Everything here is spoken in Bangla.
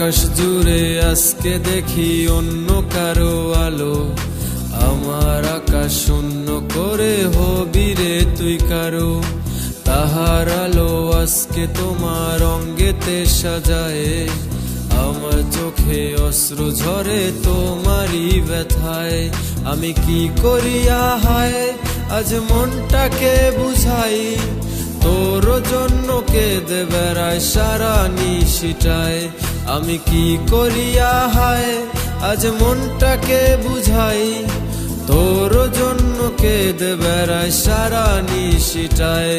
আকাশ জুড়ে আজকে দেখি অন্য কারো আলো, আমার আকাশ শূন্য করে হবি রে তুই কারো। তাহার আলো আজকে তোমার অঙ্গেতে সাজায়, আমার চোখে অশ্রু ঝরে তোমারই ব্যথায়। আমি কি করিয়া হায় আজ মনটাকে বুঝাই, তোর জন্য কেঁদে বেড়ায় সারা নিশিটায়। আমি কি করিয়া হায় আজ মনটাকে বুঝাই, তোর জন্য কেঁদে বেড়ায় সারা নিশিটায়।